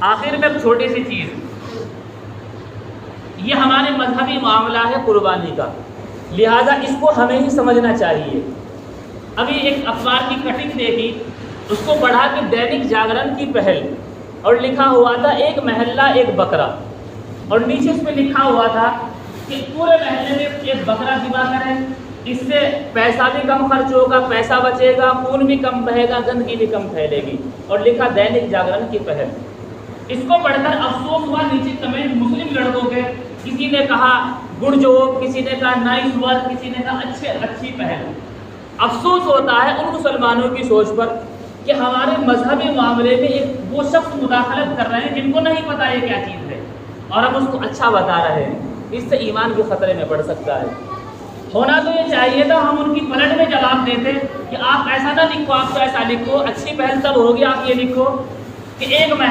آخر میں ایک چھوٹی سی چیز، یہ ہمارے مذہبی معاملہ ہے قربانی کا، لہٰذا اس کو ہمیں ہی سمجھنا چاہیے۔ ابھی ایک اخبار کی کٹنگ دیکھی، اس کو پڑھا کہ دینک جاگرن کی پہل، اور لکھا ہوا تھا ایک محلہ ایک بکرا، اور نیچے اس پہ لکھا ہوا تھا کہ پورے محلے میں ایک بکرا ذبح کریں، اس سے پیسہ بھی کم خرچ ہوگا، پیسہ بچے گا، خون بھی کم بہے گا، گندگی بھی کم پھیلے گی، اور لکھا دینک جاگرن کی پہل۔ اس کو پڑھ کر افسوس ہوا، نیچے کمنٹ مسلم لڑکوں کے، کسی نے کہا گڈ جوب، کسی نے کہا نائس ورک، کسی نے کہا اچھی پہل۔ افسوس ہوتا ہے ان مسلمانوں کی سوچ پر کہ ہمارے مذہبی معاملے میں ایک وہ شخص مداخلت کر رہے ہیں جن کو نہیں پتہ یہ کیا چیز ہے، اور ہم اس کو اچھا بتا رہے ہیں، اس سے ایمان بھی خطرے میں پڑ سکتا ہے۔ ہونا تو یہ چاہیے تھا ہم ان کی پلٹ میں جواب دیتے کہ آپ ایسا نہ لکھو، آپ تو ایسا لکھو، اچھی پہل تب ہوگی آپ یہ لکھو کہ ایک